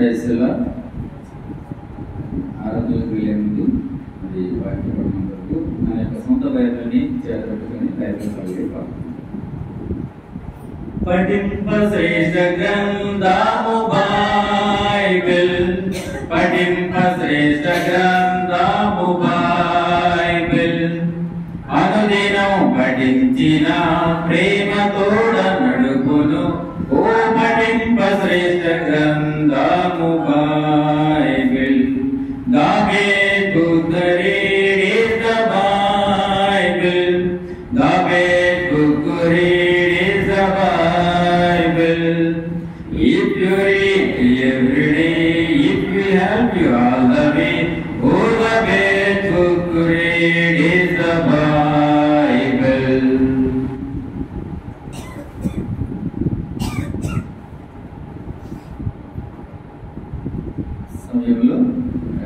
ప్రైస్లా ఆరాధనకు వెళ్ళే ముందు మరి వాక్యపడడం వరకు నా యొక్క సొంత బైబిల్ని చేతపెట్టుకుని ప్రయత్నించాలి. పఠింప శ్రేష్ఠ గ్రంథము బైబిల్, పఠింప శ్రేష్ఠ గ్రంథము బైబిల్, అనుదినం పఠించిన ప్రేమ తోడ నడుపును. ఓ పఠింప శ్రేష్ఠ గ్రంథము బైబిల్, గాబే కుదరే ద బైబిల్, గాబే కుకురే the Bible. If you read every day, if you help you all the way, oh the best book to read is the Bible. సమయంలో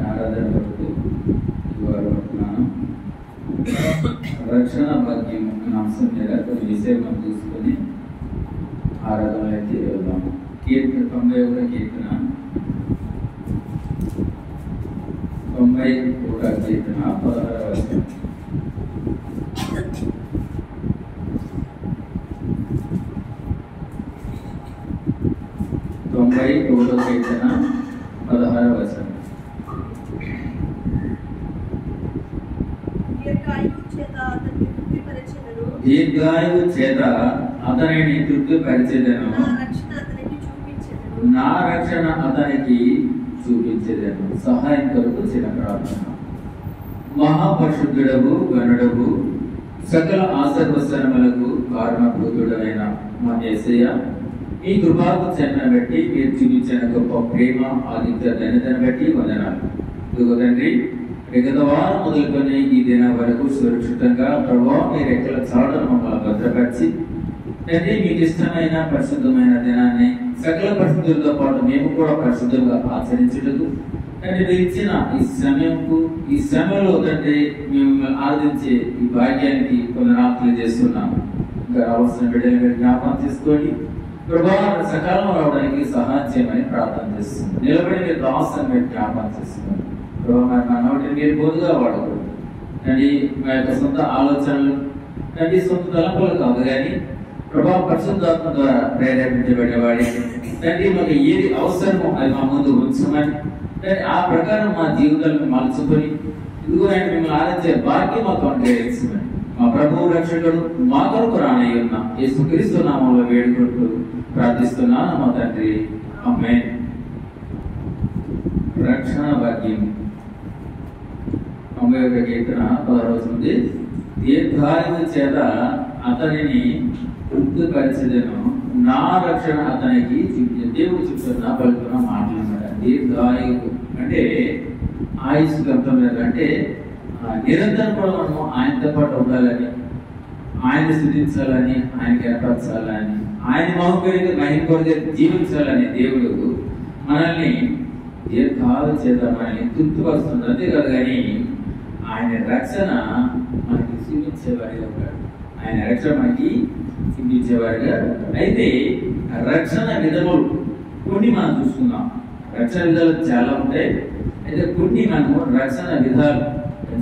ఆరాధన వరకు వర్తమానం రక్షణ భాగ్యం అనే అంశం మీద కొన్ని విషయం మనం చూసుకొని ఆరాధనలు అయితే వెళ్దాము. కీర్తన 91 కీర్తన 91 కీర్తన 16వ వచనం. దీర్ఘాయువు చేత అతనిని తృప్తిపరిచెదను, నా రక్షణ అతనికి చూపించెదను. సహాయం కొరకు చిన్న ప్రార్థన. మహాపరిశుద్ధుడవు గణుడవు సకల ఆశీర్వచనములకు కారణభూతుడైన మా యేసయ్య, మీ కృపాకు చెన్న బట్టి మీరు చూపించిన గొప్ప ప్రేమ ఆదిత్య ధన్యతను బట్టి వందనాలు. ఇదిగో తండ్రి, గత వారం మొదలుకొని ఈ దినం వరకు సురక్షితంగా ప్రభావ మీ రెక్కల చాటును మమ్మల్ని భద్రపరిచి తండ్రి మీకు ఇష్టమైన పరిశుద్ధమైన దినాన్ని సకల పరిశుద్ధులతో పాటు మేము కూడా పరిశుద్ధంగా ఆచరించుటకు తండ్రి మీరు ఇచ్చిన ఈ శ్రమలో తండ్రి మేము ఆరాధించే ఈ భాగ్యానికి పునరాత్మలు చేస్తున్నాము. ఇంకా రావాల్సిన బిడ్డలు మీరు జ్ఞాపకం చేసుకోండి. ప్రభావం సకాలంలో రావడానికి సహాయం చేయమని ప్రార్థన చేస్తున్నాం. నిలబడి మీరు దాసాన్ని మీరు జ్ఞాపకం చేస్తున్నాం. ప్రభావం మా నోటిని మీరు బోధగా వాడకూడదు తండ్రి. మా యొక్క సొంత ఆలోచనలు తండ్రి సొంత తలంపులు కాదు కానీ ప్రభావ పరిశుద్ధాత్మ ద్వారా ప్రేరేపించబడేవాడి తండ్రి మాకు ఏది అవసరమో అది మా ముందు ఉంచమని తండ్రి ఆ ప్రకారం మా జీవితాలను మలుచుకొని ఇదిగో ఆయన మిమ్మల్ని ఆరాధించే భాగ్యం మాకు అనుగ్రహించమని మా ప్రభువు రక్షకుడు మా కొరకు రానయ్య ఉన్న యేసుక్రీస్తు నామంలో వేడుకుంటూ ప్రార్థిస్తున్నాను మా తండ్రి, ఆమేన్. రక్షణ భాగ్యం 91 కీర్తన 16వ వచనం. దీర్ఘాయువు చేత అతనిని తృప్తిపరిచెదను, నా రక్షణ అతనికి చూపించే. దేవుడు చెప్తున్న పలుకున్న మాటలు అన్నమాట. దీర్ఘాయువు అంటే ఆయుష్ గంతం అంటే నిరంతరం కూడా మనము ఆయనతో పాటు ఉండాలని, ఆయన స్థుతించాలని, ఆయన కనపరచాలని, ఆయన మహిమ కొరకు జీవించాలని దేవుడు మనల్ని దీర్ఘాయువు చేత మనల్ని తృప్తిపరుస్తుంది. అంతేకాదు కానీ ఆయన రక్షణ మనకి చూపించేవాడిగా ఉంటాడు. ఆయన రక్షణ మనకి చూపించేవాడిగా ఉంటాడు. అయితే రక్షణ విధములు కొన్ని మనం చూసుకున్నాం. రక్షణ విధాలు చాలా ఉంటాయి. అయితే కొన్ని మనము రక్షణ విధాలు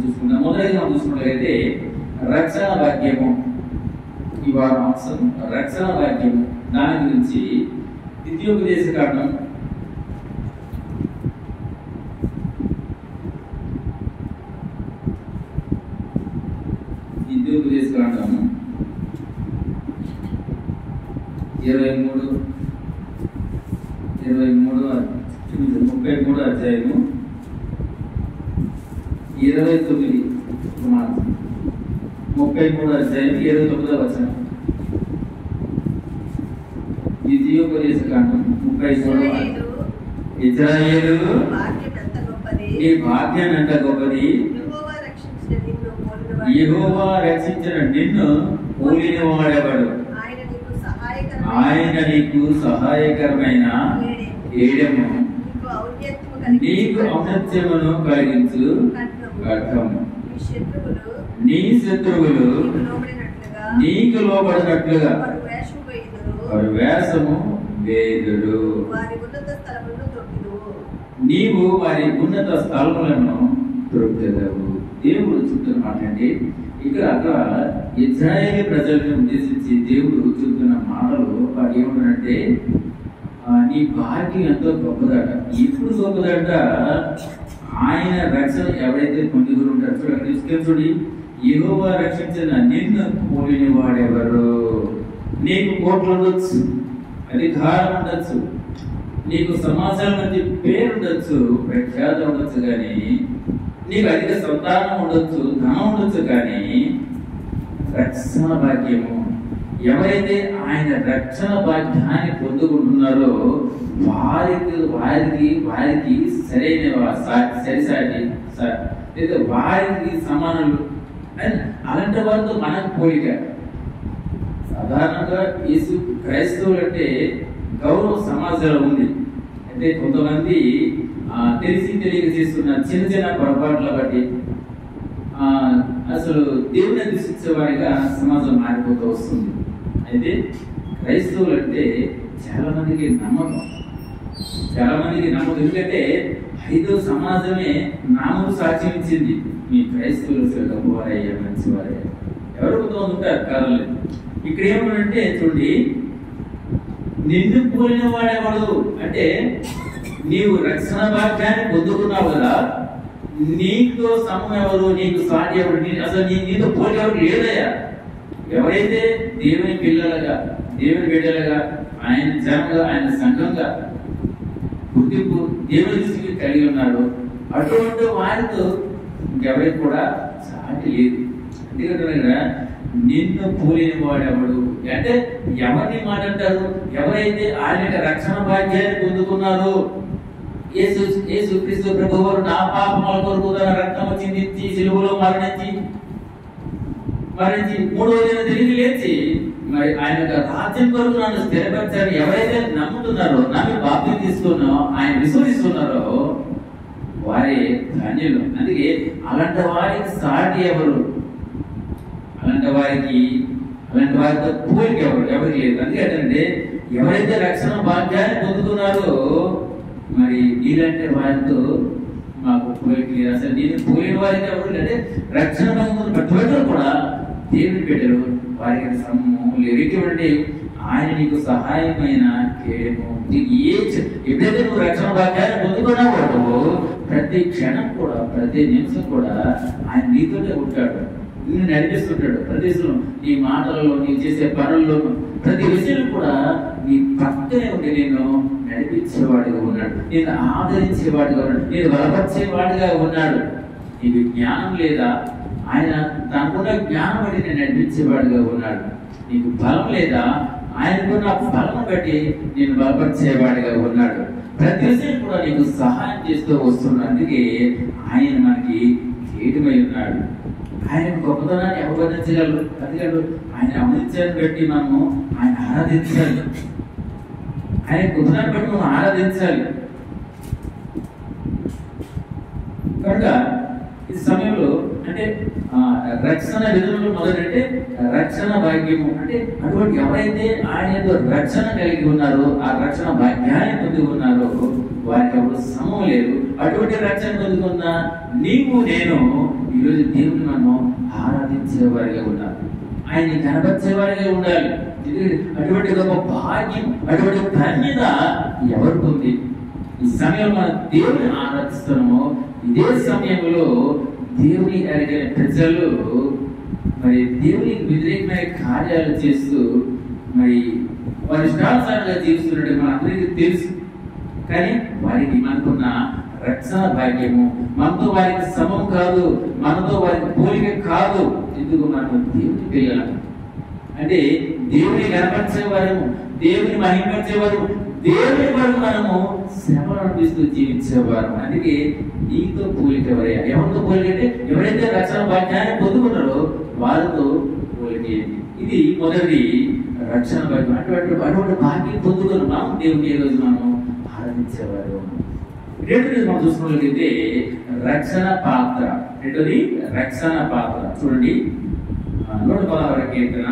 చూసుకుందాం. మొదటిగా మనం చూసుకున్నట్లయితే రక్షణ భాగ్యము. ఈ వారం అంశం రక్షణ భాగ్యము. దాని గురించి ద్వితీయోపదేశకాండం 33వ అధ్యాయము 29 29వ వచనం. ద్వితీయోపదేశకాండం 33. ఇశ్రాయేలు నీ భాగ్యం ఎంత గొప్పది, యెహోవా రక్షించిన నిన్ను పోలిన వాడెవడు. ఆయన నీకు సహాయకరమైన ఏడము, నీకు ఔన్నత్యమును కలిగించు ఖడ్గము. నీ శత్రువులు నీకు లోబడినట్లుగా వారు వేషము వేదురు. వారి ఉన్నత స్థలములను త్రొక్కిదువు. నీవు వారి ఉన్నత స్థలములను త్రొక్కెదవు. దేవుడు చెప్తున్న మాట అంటే ఇక్కడ ఇశ్రాయేలు ప్రజలను ఉద్దేశించి దేవుడు చెప్తున్న మాటలు వాడు ఏమంటారంటే నీ భాగ్యం ఎంతో గొప్పదట. ఇప్పుడు గొప్పదట, ఆయన రక్షణ ఎవరైతే పొందుకుని ఉంటారు చూడండి, తీసుకెళ్ళి యెహోవా రక్షించిన నిన్ను పోలిన వాడెవరు? నీకు కోట్లు ఉండొచ్చు, అధికారం ఉండొచ్చు, నీకు సమాజం మధ్య పేరు ఉండొచ్చు, ప్రఖ్యాత ఉండొచ్చు, కానీ నీకు అధిక సంతానం ఉండొచ్చు, ధనం ఉండొచ్చు, కానీ రక్షణ భాగ్యము ఎవరైతే ఆయన రక్షణ భాగ్యాన్ని పొందుకుంటున్నారో వారికి సరైన సరిసాటి లేదా వారికి సమానులు అలాంటి వారితో మనకు పోలిక. సాధారణంగా యేసు క్రైస్తవులు అంటే గౌరవ సమాజంలో ఉంది. అంటే కొంతమంది తెలిసి తెలియక చేస్తున్న చిన్న చిన్న పొరపాట్ల బట్టి అసలు దేవుని దృష్టించే వారిగా సమాజం మారిపోతూ వస్తుంది. అయితే క్రైస్తవులు అంటే చాలా మందికి నమ్మకం. ఎందుకంటే 5వ సమాజమే నామకు సాక్ష్యం ఇచ్చింది, మీ క్రైస్తవులు గొప్పవారయ్యా, మంచివారయ్యా. ఎవరు కొంతమంది ఉంటారు కారణం. ఇక్కడ ఏమంటే చూడండి, నిన్ను పోలిన వాడేవాడు అంటే నీవు రక్షణ భాగ్యాన్ని పొందుకున్నావు కదా, నీతో సమం ఎవరు, నీకు సాటి ఎవరు, అసలు నీతో పోటీ ఎవరు లేదయ్యా. ఎవరైతే దేవుని పిల్లలుగా, దేవుని బిడ్డలుగా, ఆయన జనంగా, ఆయన సంఘంగా గుర్తింపు దేవుని దృష్టికి కలిగి ఉన్నారు, అటువంటి వారితో ఇంకెవరికి కూడా సాటి లేదు. ఎందుకంటే నిన్ను పోలిన వాడెవడు అంటే ఎవరిని మాట అంటారు? ఎవరైతే ఆయన రక్షణ భాగ్యాన్ని పొందుకున్నారో, యేసుక్రీస్తు ప్రభువారు నా పాపముల కొరకు తన రక్తము చిందించి సిలువలో మరణించి 3వ దిన తిరిగి లేచి మరి ఆయన రాజ్యం కొరకు నన్ను స్థిరపరిచారు ఎవరైతే నమ్ముతున్నారో, నమ్మి బాప్తిసం తీసుకున్నారో, ఆయన విశ్వసిస్తున్నారో వారే ధన్యులు. అందుకే అలాంటి వారికి సాటి ఎవరు? అలాంటి వారితో పోలిక ఎవరికి లేదు. అందుకేంటంటే ఎవరైతే రక్షణ భాగ్యాన్ని పొందుతున్నారో మరి నీలాంటి వారితో మాకు పోలిక లేదు. అసలు నేను పోలిన వారికి ఎవరు అంటే రక్షణ భాగ్యం ప్రతి ఒక్కరు కూడా దేవుని బిడ్డలు, వారికి సమూహం లేవంటే ఆయన నీకు సహాయమైన కేడము. ఎప్పుడైతే నువ్వు రక్షణ భాగ్యాన్ని పొందుకున్నావో ప్రతి క్షణం కూడా, ప్రతి నిమిషం కూడా ఆయన నీతోనే ఉంటాడు, నిన్ను నడిపిస్తుంటాడు. ప్రతి నీ మాటలలో, నీవు చేసే పనుల్లో, ప్రతి విషయంలో కూడా నీ పక్కనే ఉండి నేను నడిపించేవాడిగా ఉన్నాడు, నేను ఆదరించేవాడిగా ఉన్నాడు, నేను బలపరిచేవాడిగా ఉన్నాడు. నీకు జ్ఞానం లేదా? ఆయన తనకున్న జ్ఞానం బట్టి నేను నడిపించేవాడిగా ఉన్నాడు. నీకు బలం లేదా? ఆయనకున్న బలం బట్టి నేను బలపరిచేవాడిగా ఉన్నాడు. ప్రతి విషయం కూడా నీకు సహాయం చేస్తూ వస్తున్నాడు. అందుకే ఆయన మనకి కేటుమై ఉన్నాడు. ఆయన గొప్పతనాన్ని అవగతించగలరు. అందుకని ఆయన అమృత్యాన్ని బట్టి మనము ఆయన ఆరాధించాలి. ఆయన గొప్పతనాన్ని బట్టి మనం ఆరాధించాలి. కనుక ఈ సమయంలో అంటే రక్షణ విధులు మొదలంటే రక్షణ భాగ్యము అంటే అటువంటి ఎవరైతే ఆయన రక్షణ కలిగి ఉన్నారో, ఆ రక్షణ భాగ్యాన్ని పొంది ఉన్నారో వారికి ఎవరు సమం లేదు. అటువంటి రక్షణ పొందుకున్న నీవు నేను ఈరోజు దేవుని మనం ఆరాధించేవారిగా ఉండాలి, ఆయన్ని కనపరిచేవారిగా ఉండాలి. అటువంటి గొప్ప భాగ్యం, అటువంటి ధన్యత ఎవరికి ఉంది? ఈ సమయంలో మనం దేవుని ఆరాధిస్తున్నామో ఇదే సమయంలో దేవుని అడిగిన ప్రజలు మరి దేవునికి వ్యతిరేకమైన కార్యాలు చేస్తూ మరి వారి ఇష్టానుసారంగా జీవిస్తున్నట్టు మన అందరికీ తెలుసు. కానీ వారికి మనకున్న రక్షణ భాగ్యము మనతో వారికి సమం కాదు, మనతో వారికి పోలిక కాదు. ఎందుకు? మనం దేవుని పిల్లలం అంటే దేవుని కనపరిచేవారు, దేవుని మహిమపరిచేవారు, దేవుని వరకు మనము శ్రమను అనిపిస్తూ జీవించేవారు. అందుకే నీతో పోలిక ఎవరయ్యా? ఎవరితో పోలిక అంటే ఎవరైతే రక్షణ భాగ్యాన్ని పొందుకున్నారో వారితో పోలిక. ఇది మొదటి రక్షణ భాగ్యం. అటువంటి భాగ్యం పొందుకుని మనం దేవుని ఈ రోజు మనం ఆరాధించేవారు. రెండోది మనం చూసుకున్నట్లయితే రక్షణ పాత్ర. రెండోది రక్షణ పాత్ర. చూడండి 116 కీర్తన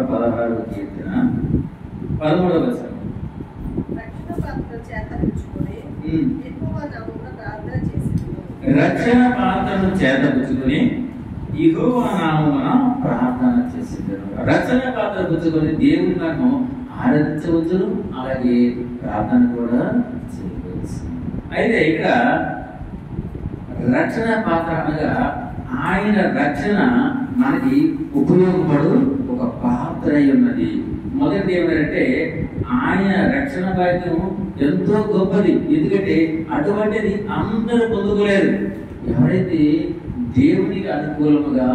116వ కీర్తన 13వ వచనం. రక్షణ పాత్రను చేతపుచ్చుకొని యెహోవా నామమున ప్రార్థన చేసెదను. రక్షణ పాత్రను చేతపుచ్చుకొని యెహోవా నామమున ప్రార్థన చేసేదను. రక్షణ పాత్ర పుచ్చుకొని దేవుని మనం ఆరాధించవచ్చు, అలాగే ప్రార్థన కూడా చేయవచ్చు. అయితే ఇక్కడ రక్షణ పాత్ర అనగా ఆయన రక్షణ మనకి ఉపయోగపడు ఒక పాత్ర అయి ఉన్నది. మొదటిది ఏమిటంటే ఆయన రక్షణ భాగ్యం ఎంతో గొప్పది. ఎందుకంటే అటువంటిది అందరూ పొందుకోలేరు. ఎవరైతే దేవునికి అనుకూలముగా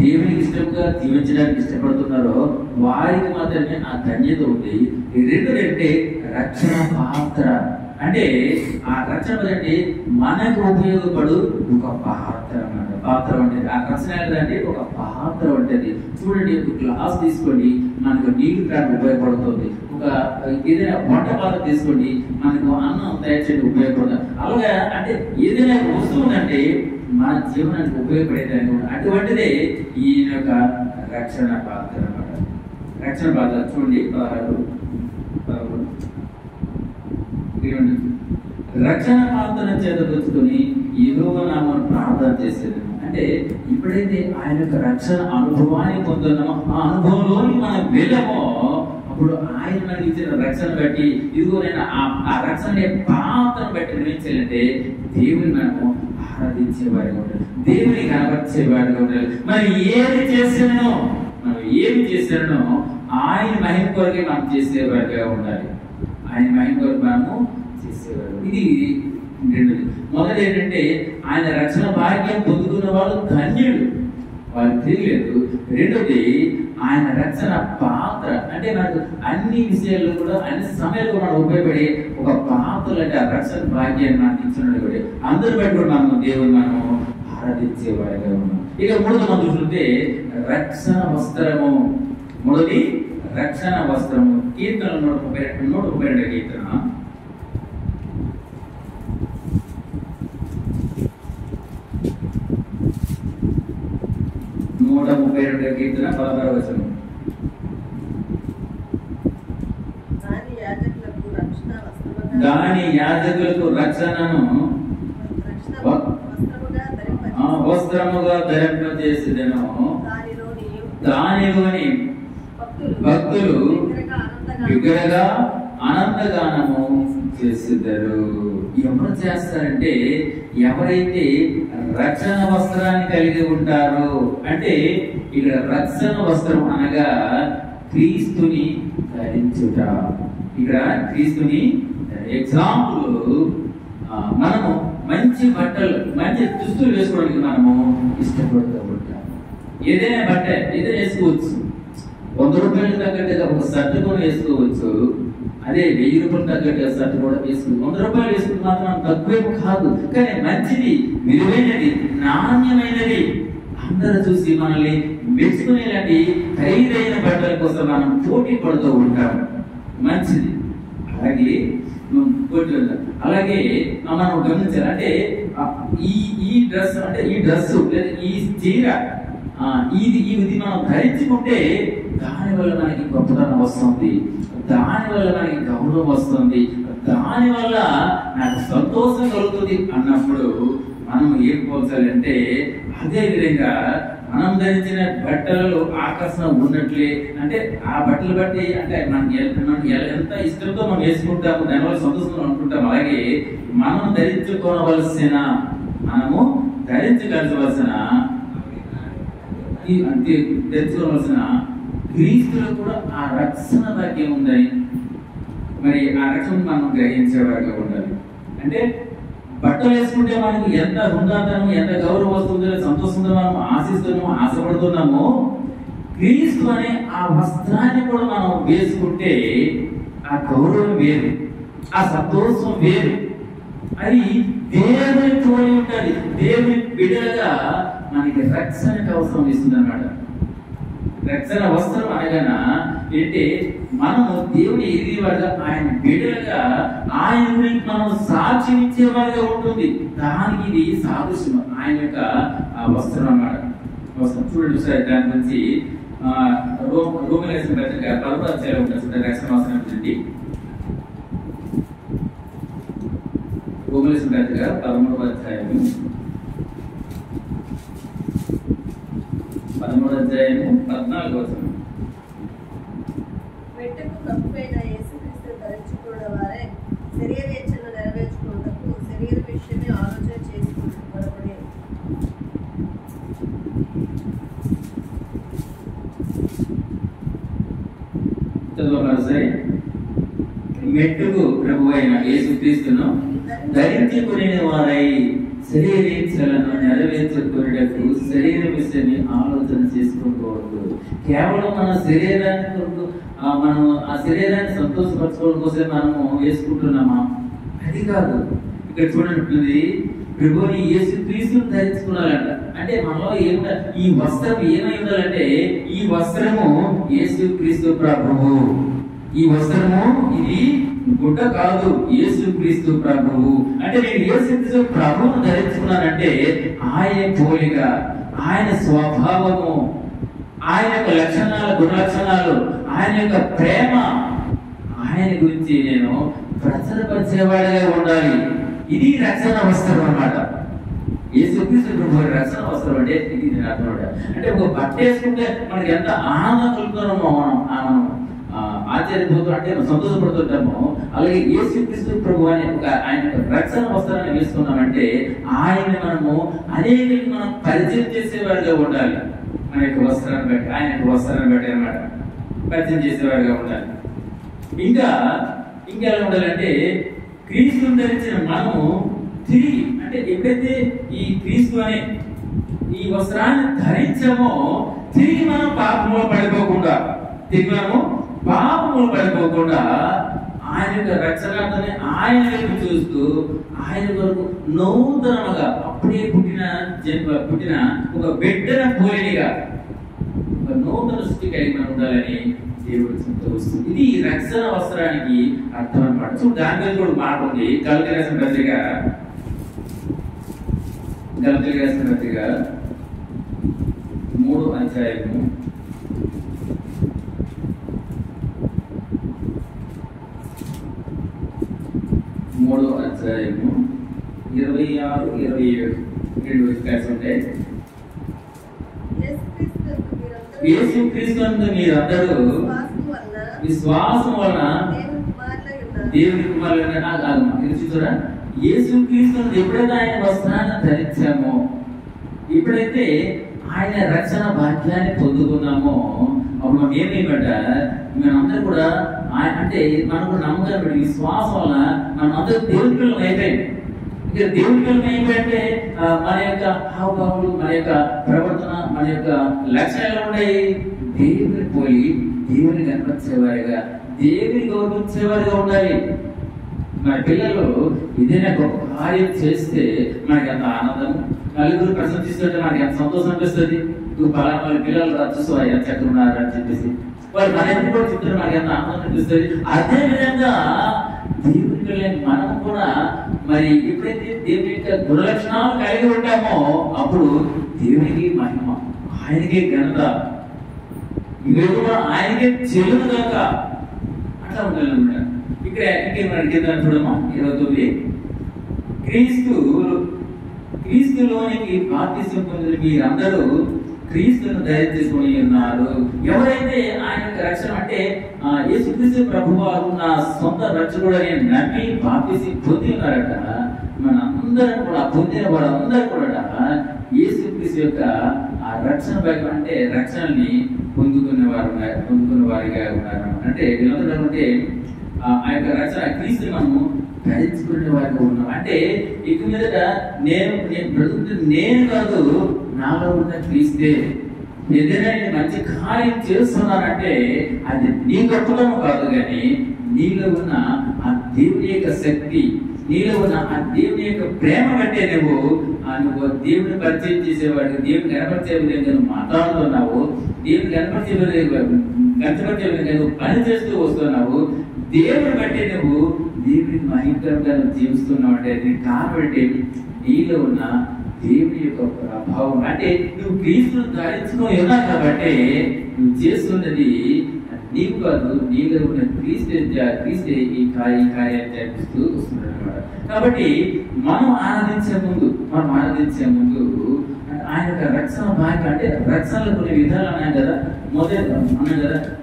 దేవునికి ఇష్టంగా జీవించడానికి ఇష్టపడుతున్నారో వారికి మాత్రమే ఆ ధన్యత ఉంది. రెండోదంటే రక్షణ పాత్ర అంటే ఆ రక్షణ అంటే మనకు ఉపయోగపడు ఒక పాత్ర అన్నమాట. పాత్ర ఉంటుంది. ఆ రక్షణ అంటే ఒక పాత్ర ఉంటుంది. చూడండి, ఒక గ్లాస్ తీసుకోండి, మనకు నీళ్లు తాగడానికి ఉపయోగపడుతుంది. ఒక ఏదైనా వంట పాత్ర తీసుకోండి, మనకు అన్నం తయారు చేయడానికి ఉపయోగపడుతుంది. అలాగే అంటే ఏదైనా వస్తువు ఉందంటే మన జీవనానికి ఉపయోగపడేదాన్ని కూడా అటువంటిదే ఈయన యొక్క రక్షణ పాత్ర అన్నమాట. రక్షణ పాత్ర చూడండి 16 రక్షణ పాత్ర చేతపుచ్చుకొని యెహోవా నామమున ప్రార్థన చేసేది. అంటే ఎప్పుడైతే ఆయన యొక్క రక్షణ అనుభవాన్ని పొందుతున్నామో ఆ అనుభవంలోని మనం వెళ్ళమో అప్పుడు ఆయన మనకి ఇచ్చిన రక్షణ బట్టి ఇదిగో నేను ఆ రక్షణ పాత్రను బట్టి నిర్ణయించాలంటే దేవుని మనము ఆరాధించేవారిగా ఉండాలి, దేవుని కనపరిచేవారిగా ఉండాలి. మనం ఏమి చేసానో ఆయన మహిమ కొరకే మనం చేసేవారిగా ఉండాలి. ఆయన మహిమ కొరకు మనము చేసేవారు. ఇది రెండోది. మొదటి ఏంటంటే ఆయన రక్షణ భాగ్యం పొందుకున్న వాళ్ళు ధన్యుడు, వాళ్ళు తెలియలేదు. రెండోది ఆయన రక్షణ పాత్ర అంటే మనకు అన్ని విషయాల్లో కూడా అన్ని సమయాల్లో మనం ఉపయోగపడే ఒక పాత్ర అంటే ఆ రక్షణ భాగ్యాన్ని మనకి ఇచ్చినట్టు కూడా అందరూ బట్టి కూడా మనము దేవుని మనము ఆరాధించేవారిగా ఉన్నాం. ఇక మూడోది మనం చూస్తుంటే రక్షణ వస్త్రము. మూడోది రక్షణ వస్త్రము. కీర్తన 132 కీర్తన 132 కీర్తన 16వ వచనం. దాని యాజకులకు రక్షణను వస్త్రముగా ధరింపజేసేదను. దానిలోని భక్తులు బిగ్గరగా అనంతగానము చేసేదారు. ఎవరు చేస్తారంటే ఎవరైతే రక్షణ వస్త్రాన్ని కలిగి ఉంటారో, అంటే ఇక్కడ రక్షణ వస్త్రం అనగా క్రీస్తుని ధరించుట. ఇక్కడ క్రీస్తుని ఎగ్జాంపుల్ మనము మంచి బట్టలు మంచి దుస్తులు వేసుకోవడానికి మనము ఇష్టపడుతూ ఉంటాము. ఏదైనా బట్ట ఏదైనా వేసుకోవచ్చు. 100 రూపాయలు తగ్గట్టుగా ఒక షర్ట్ కూడా వేసుకోవచ్చు. అదే 1000 రూపాయలు తగ్గట్టుగా షర్ట్ కూడా వేసుకోవచ్చు. 100 రూపాయలు వేసుకుంటే మాత్రం తక్కువే కాదు, కానీ మంచిది, విలువైనది, నాణ్యమైనది, అందరూ చూసి మనల్ని మెచ్చుకునేలాంటి ఖరీదైన బట్టల కోసం మనం పోటీ పడుతూ ఉంటాము. మంచిది. అలాగే మనం గమనించాలి. అంటే ఈ డ్రెస్ అంటే ఈ డ్రెస్ లేదా ఈ చీర ఇది మనం ధరించుకుంటే దానివల్ల మనకి గొప్పతనం వస్తుంది, దానివల్ల మనకి గౌరవం వస్తుంది, దానివల్ల నాకు సంతోషం కలుగుతుంది అన్నప్పుడు మనం ఏం పోల్చాలంటే అదే విధంగా మనం ధరించిన బట్టలలో ఆకర్షణ ఉన్నట్లే, అంటే ఆ బట్టలు బట్టి అంటే మనకి ఎంత ఇష్టంతో మనం వేసుకుంటాము, దానివల్ల సంతోషంగా అనుకుంటాం. అలాగే మనము ధరించగలవలసిన క్రీస్తులో కూడా ఆ రక్షణ భాగ్యం ఉందని మరి ఆ రక్షణ మనం గ్రహించేవారుగా ఉండాలి. అంటే బట్టలు వేసుకుంటే మనకి ఎంత హుందాతనం, ఎంత గౌరవం వస్తుందో, సంతోషంగా మనం ఆశిస్తున్నామో, ఆశపడుతున్నామో, క్రీస్తు అనే ఆ వస్త్రాన్ని కూడా మనం వేసుకుంటే ఆ గౌరవం వేరు, ఆ సంతోషం వేరు. అది దేవుని తోడి ఉంటుంది. దేవుని బిడ్డలుగా మనకి రక్షణకి అవసరం ఇస్తుంది అన్నమాట. రక్షణ వస్త్రం అనగా ఏంటి, మనము దేవుని ఎదిగేవాడుగా, ఆయన బిడ్డలుగా ఆయన గురించి మనం సాక్ష్యం ఇచ్చేవాడుగా ఉంటుంది. దానికి ఇది సాదృశ్యం, ఆయన యొక్క ఆ వస్త్రం అన్నమాట. వస్త్రం చూడండి సార్, దాని గురించి రోమిలకు రాసిన పత్రిక 11వ అధ్యాయంలో ఉంటుంది రక్షణ అవసరం ఏంటి? రోమిలకు రాసిన పత్రిక 13వ అధ్యాయము 14వ వచనం. మెట్టుకు ప్రభువైన యేసుక్రీస్తు ధరించుకున్న వారే శరీరేచ్ఛను నెరవేర్చుకున్నటకు శరీర విషయమే ఆలోచన చేసుకుంటున్నప్పుడే. మెట్టుకు ప్రభువైన యేసుక్రీస్తును ధరించుకునే వారై శరీరేచ్ఛలను నెరవేర్చుకునేటప్పుడు శరీర విషయాన్ని ఆలోచన చేసుకోకూడదు. కేవలం మన శరీరాన్ని కొరకు మనం ఆ శరీరాన్ని సంతోషపరచుకోవడం కోసం మనము వేసుకుంటున్నామా? అది కాదు. ఇక్కడ చూడండి, ప్రభువుని యేసుక్రీస్తును ధరించుకున్నారంట. అంటే మనలో ఈ వస్త్రం ఏమై ఉండాలంటే ఈ వస్త్రము యేసుక్రీస్తు ప్రభువు. ఈ వస్త్రము ఇది గుడ్డ కాదు, యేసుక్రీస్తు ప్రభువు. అంటే నేను యేసుక్రీస్తు ప్రభువును ధరించుకున్నానంటే ఆయన పోలిక, ఆయన స్వభావము, ఆయన యొక్క లక్షణాలు, గుణ లక్షణాలు, ఆయన యొక్క ప్రేమ, ఆయన గురించి నేను ప్రచురపరిచేవాడిగా ఉండాలి. ఇది రక్షణ వస్త్రం అన్నమాట. యేసుక్రీస్తు ప్రభు రక్షణ వస్త్రం అంటే ఇది అర్థం. అంటే ఒక బట్ట వేసుకుంటే మనకి ఎంత ఆనందం కలుగుతున్నామో మనం ఆశ్చర్యపోతూ అంటే సంతోషపడుతుంటాము. అలాగే యేసుక్రీస్తు ప్రభు అనే ఆయన రక్షణ వస్త్రాన్ని వేసుకున్నామంటే ఆయన మనము అనేక మనం పరిచయం చేసేవాడిగా ఉండాలి. మన యొక్క వస్త్రాన్ని బట్టి, ఆయన యొక్క వస్త్రాన్ని బట్టి అన్నమాట పరిచయం చేసేవాడిగా ఉండాలి. ఇంకా ఎలా ఉండాలంటే క్రీస్తుని ధరించిన మనము తిరిగి అంటే ఎప్పుడైతే ఈ క్రీస్తు అనే ఈ వస్త్రాన్ని ధరించామో తిరిగి మనం పాపంలో పడిపోకుండా ఆయన యొక్క రక్షణార్థమే ఆయన వైపు చూస్తూ ఆయన వరకు నూతనముగా అప్పుడే పుట్టిన ఒక బిడ్డన పోలిగా ఒక నూతన సృష్టి కలిగి మనం ఉండాలని దేవుడు సంతోషిస్తుంది. ఇది రక్షణ వస్త్రానికి అర్థం అన్నమాట. సో దాని మీద కూడా మాట ఉంది. గలతీయులకు రాసిన పత్రిక 3వ అధ్యాయము 26-27 రెండు విషయాలు ఉంటాయి. యేసుక్రీస్తు మీరందరూ విశ్వాసం వలన దేవుని కుమారులైన చూసారా, యేసుక్రీస్తును ఎప్పుడైతే ఆయన వస్త్రాన్ని ధరించామో, ఎప్పుడైతే ఆయన రక్షణ భాగ్యాన్ని పొందుకున్నామో అప్పుడు మనం ఏమేమంట మనందరూ కూడా అంటే మనకు నమ్మకం పెట్టి విశ్వాసం వలన మనం అందరూ దేవుని పిల్లలు అయిపోయాం. ఇక దేవుని పిల్లలు అయిపోయింటే మన యొక్క హావభావాలు, మన యొక్క ప్రవర్తన, మన యొక్క లక్షణాలు ఉన్నాయి. దేవుని పోయి దేవుని కనపరిచేవారిగా, దేవుని గౌరవించేవారిగా ఉండాలి. మన పిల్లలు ఏదైనా గొప్ప కార్యం చేస్తే మనకి ఎంత ఆనందం, నలుగురు ప్రశంసిస్తుంటే మనకి ఎంత సంతోషం అనిపిస్తుంది. పలానా వాళ్ళ పిల్లలు రచ్చు ఎంత చక్కగా ఉన్నారు అని చెప్పేసి వాళ్ళు మన ఎందుకు కూడా చెప్తారు, మనకి ఎంత ఆనందం అనిపిస్తుంది. అదే విధంగా దేవుని పిల్లలని మనం కూడా మరి ఎప్పుడైతే దేవుని యొక్క గుణలక్షణాలు కలిగి ఉంటామో అప్పుడు దేవునికి మహిమ, ఆయనకే ఘనత, ఇవి కూడా ఆయనకే చెల్లుగాక అట్లా ఉండాలన్నమాట. ఇక్కడ ఇంకేమన్నా చూడమా 29 క్రీస్తులోనికి బాప్తిసం పొందిన మీరందరూ క్రీస్తును ధరించుకొని ఉన్నారు. ఎవరైతే ఆయన యొక్క రక్షణ అంటే యేసుక్రీస్తు ప్రభువారు నా సొంత రక్షకుడు అని నమ్మి బాప్తిసం పొంది ఉన్నారట, మనందరం కూడా పొందిన వాళ్ళందరూ కూడా యేసుక్రీస్తు యొక్క ఆ రక్షణ భాగ్యం అంటే రక్షణని పొందుకున్న వారిగా ఉన్నారు. అంటే వీళ్ళందరూ అంటే ఆ యొక్క రక్షణ క్రీస్తు మనము ధరించుకునే వారిగా ఉన్నాం. అంటే ఇక మీదట నేను బ్రతుకుతుంది నేను కాదు, నాలో ఉన్న క్రీస్తే. ఏదైనా నేను మంచి కార్యం చేస్తున్నానంటే అది నీ గొప్పతనం కాదు, కానీ నీలో ఉన్న ఆ దేవుని యొక్క శక్తి, నీలో ఉన్న ఆ దేవుని యొక్క ప్రేమ బట్టే నువ్వు దేవుని పరిచయం చేసేవాడు, దేవుని కనపరిచే విధంగా నువ్వు మాట్లాడుతున్నావు, దేవుని కనపరిచే విధంగా నువ్వు పని చేస్తూ వస్తున్నావు. దేవుని బట్టి నువ్వు దేవుడికి మహిమకరంగా నువ్వు జీవిస్తున్నావు. అంటే దీనికి కారణం నీలో ఉన్న దేవుని యొక్క ప్రభావం. అంటే నువ్వు క్రీస్తును ధరించుకొని ఉన్నావు కాబట్టి నువ్వు చేస్తున్నది నీవు కాదు, నీలో ఉన్న క్రీస్తే ఈ కార్యాన్ని జరిపిస్తూ వస్తున్నాడు అనమాట. కాబట్టి మనం ఆరాధించే ముందు ఆయన యొక్క రక్షణ భాగ్యం, అంటే రక్షణలో కొన్ని విధాలు ఉన్నాయి కదా.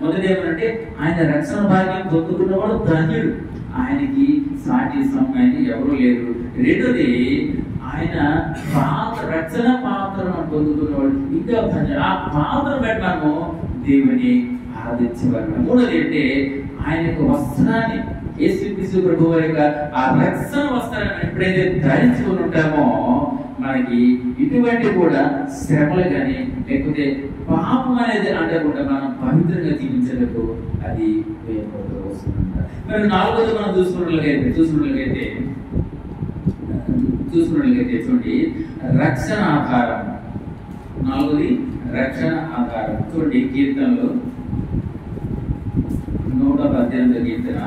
మొదటి ఏమంటే ఆయన రక్షణ భాగ్యం పొందుకున్నవాడు ధన్యుడు, ఆయనకి సాటి సమయాన్ని ఎవరు లేరు. రెండోది ఆయన రక్షణ పాత్రను పొందుకున్నవాడు ఇంకా ధన్యుడు. ఆ పాత్ర పెట్టాము దేవుని ఆరాధించేవారు. మూడోది అంటే ఆయన యొక్క వస్త్రాన్ని, యేసుక్రీస్తు ప్రభువు యొక్క ఆ రక్షణ వస్త్రాన్ని ఎప్పుడైతే ధరించుకుని ఉంటామో మనకి ఇటువంటి కూడా శ్రమలు కానీ లేకపోతే పాపం అనేది అంటకుండా మనం పవిత్రంగా జీవించేందుకు అది ఉపయోగపడుతూ వస్తుందంట. మరి నాలుగోది మనం చూసుకున్నట్లయితే చూడండి రక్షణ ఆధారం. నాలుగోది రక్షణ ఆధారం. చూడండి కీర్తనలో 118 కీర్తన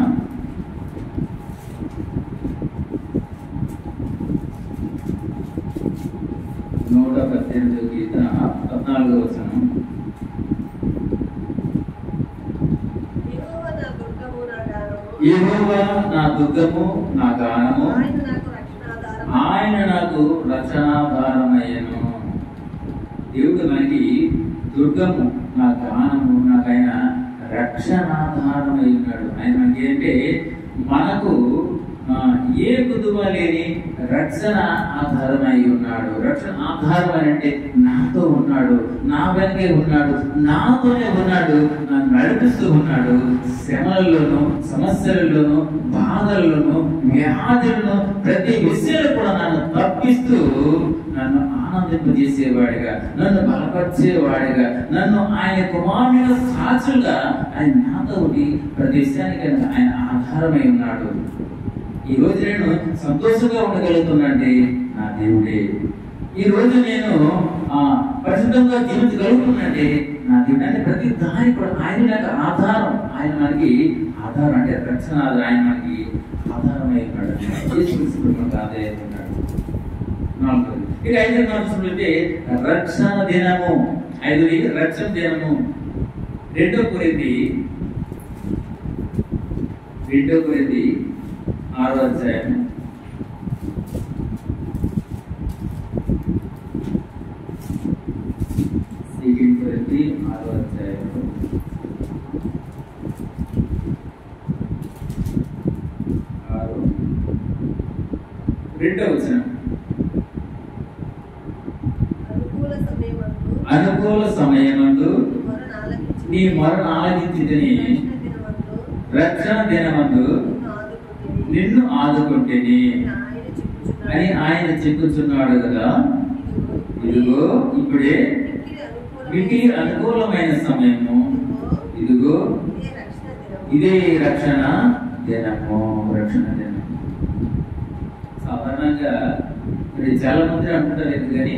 118 కీర్తన 14వ వచనం. యెహోవా నా దుర్గము నా గానము, ఆయన నాకు రక్షణాధారమయ్యను. దేవుడు మనకి దుర్గము, నా గానము, నాకైనా రక్షణాధారమై ఉన్నాడు. ఆయన మనకి ఏంటంటే మనకు ఏ కుదువ లేని రక్షణ ఆధారమై ఉన్నాడు. రక్షణ ఆధారం అని అంటే నాతో ఉన్నాడు, నా వెనకే ఉన్నాడు, నాతోనే ఉన్నాడు, నన్ను నడిపిస్తూ ఉన్నాడు. శ్రమలలోనూ సమస్యలలోనూ బాధల్లోనూ వ్యాధులను ప్రతి విషయంలో కూడా నన్ను తప్పిస్తూ నన్ను ఆనందింపజేసేవాడిగా, నన్ను బలపరిచేవాడిగా, నన్ను ఆయన కుమారునిగా సాక్షులుగా ఆయన నాతో ఉండి ప్రతి విషయానికి ఆయన ఆధారమై ఉన్నాడు. ఈ రోజు నేను సంతోషంగా ఉండగలుగుతున్నాండి నా దేవుడే. ఈ రోజు నేను పరిశుద్ధంగా జీవించగలుగుతున్నాండి నా దేవుడు. అంటే ప్రతి దాని కూడా ఆయన నాకు ఆధారం. ఆయన మనకి ఆధారం, అంటే రక్షణ ఆధారం. ఆయన మనకి ఆధారమై ఉన్నాడు, మనకు ఆదాయం ఉన్నాడు. నాలుగోది ఇక 5 చూసుకుంటే రక్షణ దినము. 5 రక్షణ దినము. 2 కొరింథీ 6వ అధ్యాయం 2 కొరింథీ 6వ అధ్యాయం 2వ వచనం. అనుకూల సమయమందు నీ మొరను ఆలకించితిని, రక్షణ దినమందు నిన్ను ఆదుకుంటేని అని ఆయన చెప్పుచున్నాడు కదా. ఇదిగో ఇప్పుడే మీకు అనుకూలమైన సమయము, ఇదిగో ఇదే రక్షణ దినము. రక్షణ దినం సాధారణంగా మరి చాలా మంది అంటుంటారు, ఎందుకని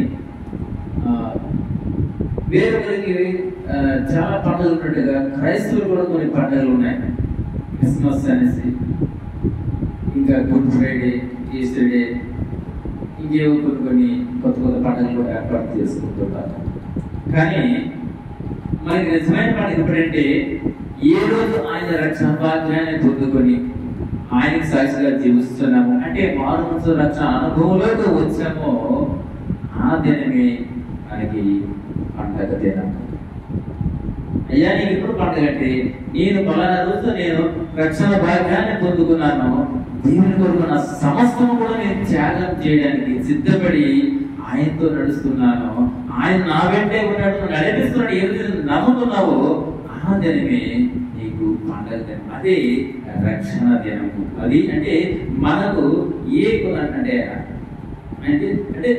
వేరొకరికి చాలా పండుగలు ఉన్నట్టుగా క్రైస్తవులు కూడా కొన్ని పండుగలు ఉన్నాయి. క్రిస్మస్ అనేసి, ఇంకా గుడ్ ఫ్రైడే, ఈస్టర్ డే, ఇంకేవో కొన్ని కొత్త పండుగలు కూడా ఏర్పాటు చేసుకుంటుంటారు. కానీ మనకి నిజమైన పండుగ ఎప్పుడంటే ఏ రోజు ఆయన రక్షణ భాగ్యాన్ని పొందుకొని ఆయనకి సాక్షిగా జీవిస్తున్నాము, అంటే మారు మనసు రక్షణ అనుభవంలోకి వచ్చామో ఆ దినమే మనకి పండగ దినం. అయ్యా నీకు ఇప్పుడు పండుగ అంటే నేను పలానా రోజు నేను రక్షణ భాగ్యాన్ని పొందుకున్నాను, దేవుని కొరకు నా సమస్తము కూడా నేను త్యాగం చేయడానికి సిద్ధపడి ఆయనతో నడుస్తున్నాను, ఆయన నా వెంటే ఉన్నాడు, నడిపిస్తున్నాడు, ఏదైతే నమ్ముతున్నావో ఆ దినమే నీకు పండగ దినం. అదే రక్షణ దినము. అది అంటే మనకు ఏ అంటే అంటే అంటే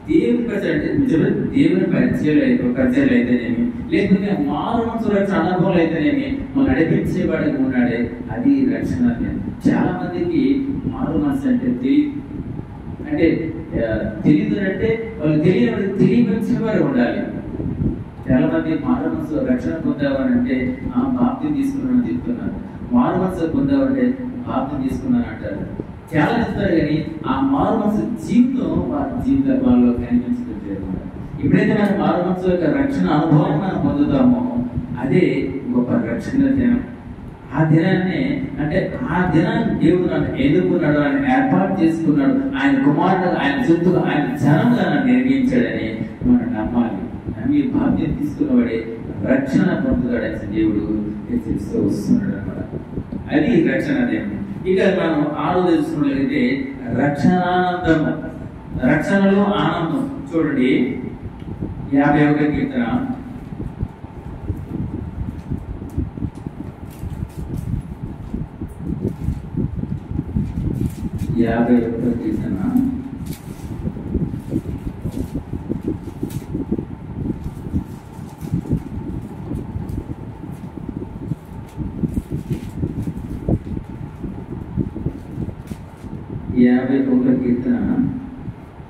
దేవుని పరిచయం, దేవుని పరిచయాలు అయితేనేమి, లేకపోతే మారు మనసు రక్షణ అనుభవాలు అయితేనేమి మనం నడిపించేవాడికి ఉన్నాడే, అది రక్షణ దినం. చాలా మందికి మారు మనసు అంటే తెలియదు, అంటే వాళ్ళు తెలియపరిచేవారు ఉండాలి. చాలా మంది మారు మనసు రక్షణ పొందావనంటే బాప్తి తీసుకున్నాను చెప్తున్నారు, మారు మనసు పొందావంటే బాప్తి తీసుకున్నాను అంటారు. చాలా చెప్తారు కానీ ఆ మారు మనసు జీవితం వారి జీవితాల్లో కనిపించడం లేదు. ఎప్పుడైతే మనం మారు మనసు యొక్క రక్షణ అనుభవం మనం పొందుతామో అదే గొప్ప రక్షణ దినం. ఆ దినాన్ని అంటే ఆ దినాన్ని దేవుడు నన్ను ఎన్నుకున్నాడు, ఆయన ఏర్పాటు చేసుకున్నాడు, ఆయన కుమారుడు, ఆయన జంతువు, ఆయన జనంగా నన్ను నిర్మించాడని మనం నమ్మాలి. నమ్మి బాధ్యత తీసుకున్నవాడే రక్షణ పొందుతాడని దేవుడు హెచ్చరిస్తూ వస్తున్నాడు అనమాట. అది రక్షణ దినం. ఇక మనం ఆలోచిస్తున్నట్లయితే రక్షణానందం, రక్షణలో ఆనందం. చూడండి 51వ కీర్తన 51వ కీర్తన 51వ కీర్తన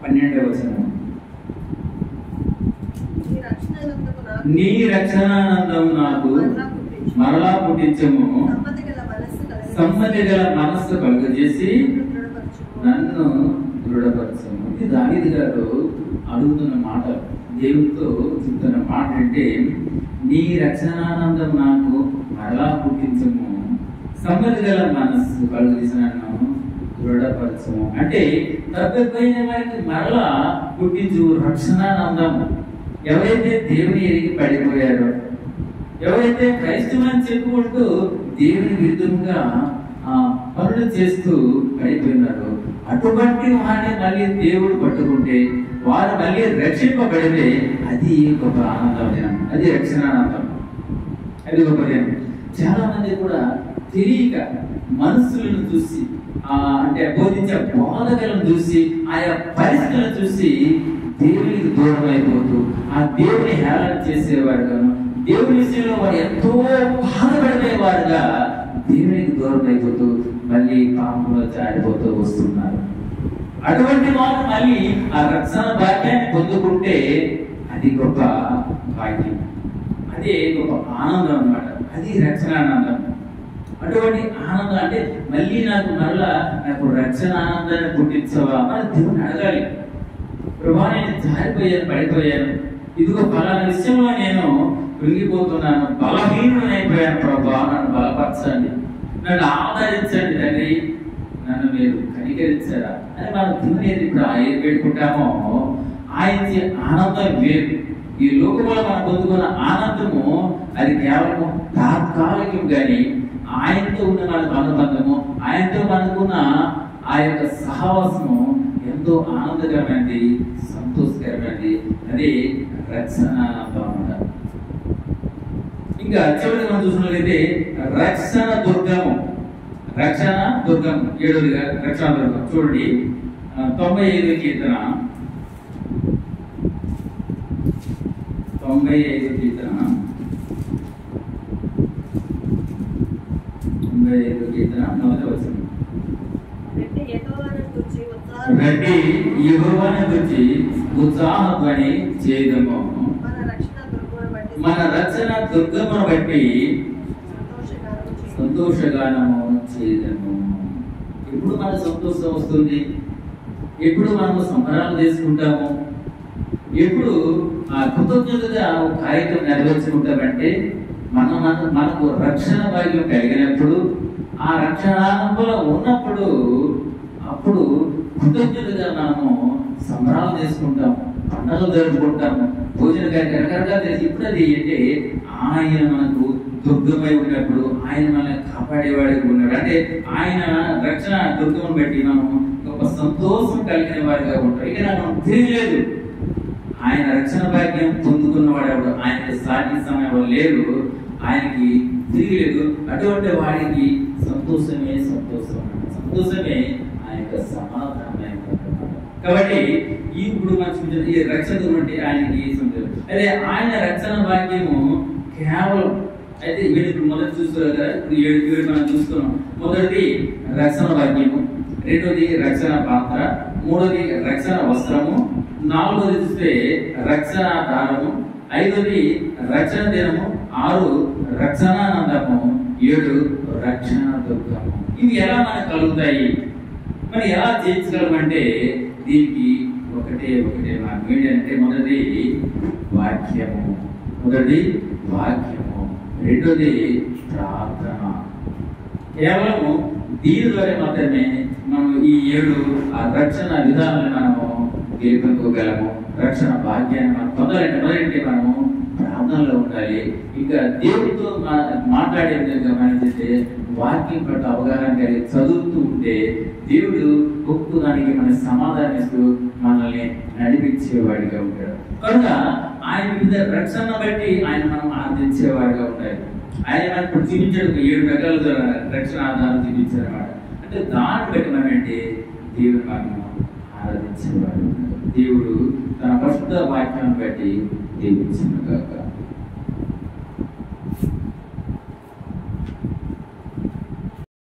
12వ వచనం. నీ రక్షణానందం నాకు మరలా పుట్టించము, సమ్మతి గల మనస్సు కలుగజేసి నన్ను దృఢపరచము. ఇది దావీదు గారు అడుగుతున్న మాట, దేవుడితో చెప్తున్న మాట అంటే నీ రక్షణానందం నాకు మరలా పుట్టించము, సమ్మతి గల మనస్సు కలుగజేసి నన్ను దృఢపరచము. అంటే తప్పిపోయిన వారికి మరలా పుట్టించు రక్షణానందం. ఎవరైతే దేవుని ఎరిగి పడిపోయారో, ఎవరైతే క్రైస్తవుని చెప్పుకుంటూ దేవుని విరుద్ధంగా పనులు చేస్తూ పడిపోయినారో అటువంటి వారిని మళ్ళీ దేవుడు పట్టుకుంటే వారు మళ్ళీ రక్షింపబడితే అది గొప్ప ఆనందం. అది రక్షణానందం, అది గొప్ప దినం. చాలా మంది కూడా తెలియక మనస్సులను చూసి అంటే బోధించే బోధకులను చూసి ఆయా పరిస్థితులను చూసి దేవునికి దూరం అయిపోతూ ఆ దేవుని హేళన చేసేవారుగాను, దేవుని విషయంలో వారు ఎంతో బాధపడిపోయేవారుగా దేవునికి దూరం అయిపోతూ మళ్ళీ పాపంలో జారిపోతూ వస్తున్నారు. అటువంటి వారు మళ్ళీ ఆ రక్షణ భాగ్యాన్ని పొందుకుంటే అది గొప్ప భాగ్యం, అదే గొప్ప ఆనందం అన్నమాట. అది రక్షణానందం. అటువంటి ఆనందం అంటే మళ్ళీ నాకు మరలా నాకు రక్షణ ఆనందాన్ని పుట్టించవా అని దేవుని అడగాలి. ప్రభా నేను జారిపోయాను, పడిపోయాను, ఇదిగో పలానా విషయంలో నేను కృంగిపోతున్నాను, బలహీనం అయిపోయాను, ప్రభా నన్ను బలపరచండి, నన్ను ఆదరించండి తండ్రి, నన్ను మీరు కనికరించారా అని మనం దేవుని ఇప్పుడు ఏది పెట్టుకుంటామో ఆయన ఆనందం వేరు. ఈ లోకంలో మనం పొందుకున్న ఆనందము అది కేవలం తాత్కాలికం, కానీ ఆయనతో ఉన్న మనకు అనుబంధము, ఆయనతో మనకున్న ఆ యొక్క సహవాసము ఎంతో ఆనందకరమైనది, సంతోషకరమైనది. అది రక్షణ అన్నమాట. ఇంకా చివరికి మనం చూసినట్లయితే రక్షణ దుర్గము. రక్షణ దుర్గం 7వ రక్షణ దుర్గం. చూడండి 95వ కీర్తన 95వ కీర్తన 95వ కీర్తన 1వ వచనం. రండి యెహోవాను గూర్చి ఉత్సాహధ్వని చేయుదము, మన రక్షణ దుర్గమును బట్టి సంతోషగానము చేయుదము. ఎప్పుడు మన సంతోషం వస్తుంది, ఎప్పుడు మనము సంబరాలు చేసుకుంటాము, ఎప్పుడు ఆ కృతజ్ఞతగా కార్యక్రమం నెరవేర్చుకుంటామంటే మనకు రక్షణ భాగ్యం కలిగినప్పుడు, ఆ రక్షణానంలో ఉన్నప్పుడు, అప్పుడు కృతజ్ఞతగా మనము సంబరాలు చేసుకుంటాము, పండుగలు జరుపుకుంటాము, భోజన రకరకాలు చేసి. ఇప్పుడు అది అంటే ఆయన మనకు దుర్గమై ఉన్నప్పుడు, ఆయన మనల్ని కాపాడేవాడికి ఉన్నాడు అంటే ఆయన రక్షణ దుర్గమును బట్టి మనం గొప్ప సంతోషం కలిగిన వారిగా ఉంటాం. ఇక మనం తిరగలేదు, ఆయన రక్షణ భాగ్యం పొందుకున్నవాడు ఎవడు, ఆయనకి సాటి సమయం లేరు, ఆయనకి తిరిగిలేదు. అటువంటి వాడికి సంతోషమే సంతోషం, సంతోషమే ఆయన యొక్క సమాధానం. కాబట్టి ఇప్పుడు మనం ఈ రక్షణ అంటే ఆయనకి సంతోషం. అదే ఆయన రక్షణ భాగ్యము కేవలం అయితే వీళ్ళు ఇప్పుడు మొదటి చూస్తున్నారు కదా, ఇప్పుడు 7 మనం చూస్తున్నాం. మొదటిది రక్షణ భాగ్యము, రెండోది రక్షణ పాత్ర, మూడోది రక్షణ వస్త్రము, నాలుగోది చూస్తే రక్షణ దారము, 5వది రక్షణ దినము, 6 రక్షణానందము, 7 రక్షణ దుర్గము. ఇవి ఎలా మనకు కలుగుతాయి? మరి ఎలా జయించగలమంటే దీనికి ఒకటే మార్గం ఏంటంటే మొదటిది వాక్యము, రెండోది ప్రార్థన. కేవలము దీని ద్వారా మాత్రమే మనం ఈ 7 రక్షణ విధానాలను మనము గెలుపుకోగలము. రక్షణ భాగ్యాన్ని మనం పొందాలంటే మొదటి మనము ప్రార్థనలో ఉండాలి. ఇంకా దేవుడితో మాట్లాడే విధంగా మనం చేస్తే వాక్యం పట్ల అవగాహన కలిగి చదువుతూ ఉంటే దేవుడు ఒప్పుదానికి మన సమాధానం ఇస్తూ మనల్ని నడిపించేవాడిగా ఉంటాడు. కనుక ఆయన వివిధ రక్షణ బట్టి ఆయన మనం ఆరాధించేవాడిగా ఉంటాయి. ఆయన మనకు చూపించాడు 7 రకాల రక్షణ ఆధారాలు చూపించారు అన్నమాట. అంటే దాన్ని బట్టి మనం ఏంటి దేవుడు మనము ఆరాధించేవాడు. దేవుడు తన పరిశుద్ధ వాక్యాన్ని బట్టి దీవించును గాక.